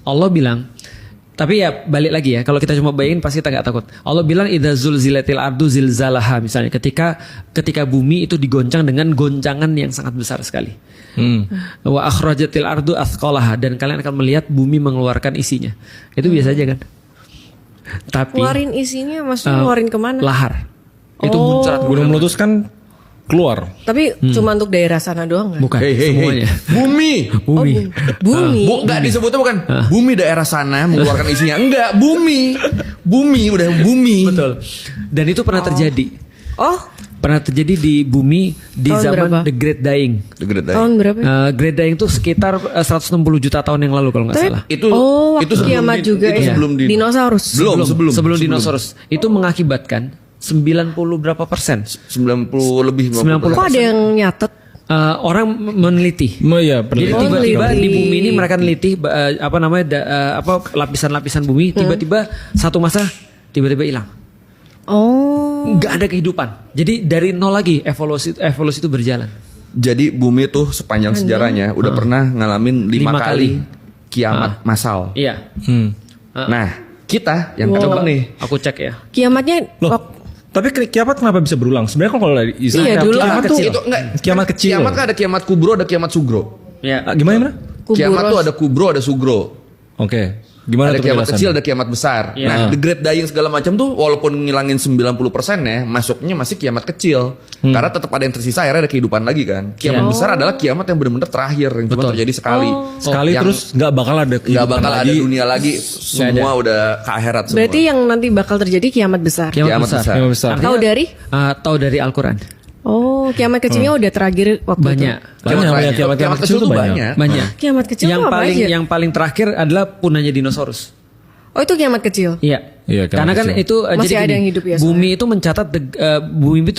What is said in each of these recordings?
Allah bilang, tapi ya balik lagi ya, kalau kita cuma bayangin pasti kita nggak takut. Allah bilang idza zulzilatil ardu zilzalaha, misalnya ketika bumi itu digoncang dengan goncangan yang sangat besar sekali. Wa akhrajatil ardu athqalaha, dan kalian akan melihat bumi mengeluarkan isinya. Itu biasa aja kan. Tapi Keluarin isinya maksudnya ngeluarin kemana? lahar. Itu muncrat. Gunung meletus kan keluar. Tapi cuma untuk daerah sana doang kan? Bukan Hey. semuanya. Bumi. Bumi. Bumi. Enggak disebutnya bukan bumi daerah sana mengeluarkan isinya. Enggak, bumi. Bumi udah bumi. Betul. Dan itu pernah terjadi. Oh, Pernah terjadi di bumi di Tahun zaman berapa? The Great Dying. tahun berapa? Great Dying itu sekitar 160 juta tahun yang lalu kalau nggak salah. Itu waktu sebelum kiamat juga itu ya. sebelum Dinosaurus. Sebelum dinosaurus. Itu mengakibatkan 90 berapa persen? 90 lebih 90. Kok ada yang nyatet? Orang meneliti. Ya, Jadi tiba-tiba di bumi ini mereka neliti lapisan-lapisan bumi, tiba-tiba satu masa tiba-tiba hilang. Oh. Nggak ada kehidupan. Jadi dari nol lagi evolusi itu berjalan. Jadi bumi tuh sepanjang sejarahnya udah pernah ngalamin 5 5 kali kali. kiamat massal. Iya. Nah, kita yang Coba kedua nih. aku cek ya. Kiamatnya Tapi kiamat kenapa bisa berulang? Sebenarnya kan kalau dari Islam Iya, dulu kiamat kan tuh kecil. Itu enggak kiamat kecil. Kiamat kan ada kiamat kubro, ada kiamat sugro. Ya. Gimana? Kiamat tuh ada kubro, ada sugro. Oke. Gimana Ada tuh kiamat penjelasan? kecil, ada kiamat besar. Iya. Nah, the great dying segala macam tuh walaupun ngilangin 90% ya, masuknya masih kiamat kecil. Karena tetap ada yang tersisa, akhirnya ada kehidupan lagi kan. Kiamat Iya. besar adalah kiamat yang benar-benar terakhir, yang cuma terjadi sekali. Sekali Yang terus nggak bakal ada nggak kehidupan bakal ada lagi. dunia lagi, semua udah ke akhirat semua. berarti yang nanti bakal terjadi kiamat besar. Kiamat besar. Kiamat besar. Tahu dari? Tahu dari Al-Quran. Oh, kiamat kecilnya udah terakhir waktu Banyak. Banyak, kiamat kecil tuh banyak. Banyak. itu. Kiamat kecil yang tuh apa paling aja? yang paling terakhir adalah punahnya dinosaurus. Oh, itu kiamat kecil. Iya. Iya, kiamat Karena kan kecil. itu Masih jadi ada gini, yang hidup ya, bumi itu mencatat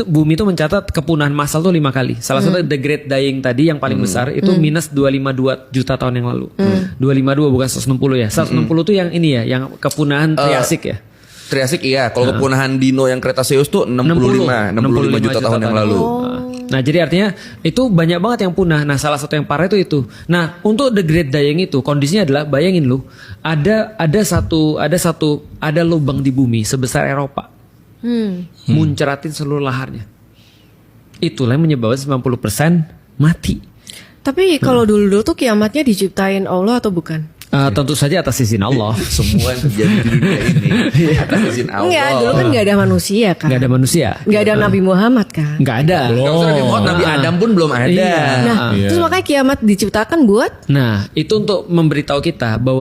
bumi itu mencatat kepunahan massal tuh 5 kali. Salah satu the great dying tadi yang paling besar itu minus 252 juta tahun yang lalu. 252 bukan 160 ya. 160 tuh yang ini ya, yang kepunahan Triasik ya. Triasik iya, kalau kepunahan dino yang Cretaceous tuh 65 juta tahun yang lalu. Nah, jadi artinya itu banyak banget yang punah. Nah, salah satu yang parah itu. Nah, untuk the great dying itu kondisinya adalah bayangin lu, ada lubang di bumi sebesar Eropa. Muncratin seluruh laharnya. Itulah yang menyebabkan 90% mati. Tapi kalau dulu tuh kiamatnya diciptain Allah atau bukan? Tentu saja atas izin Allah. Semua yang terjadi di dunia ini atas izin Allah. Enggak, dulu kan nggak ada manusia kan? Nggak ada manusia. Nggak ada Nabi Muhammad kan? Nggak ada. Nggak usah Nabi Muhammad, Nabi Adam pun belum ada. Iya. Nah, terus makanya kiamat diciptakan buat Nah, itu untuk memberitahu kita bahwa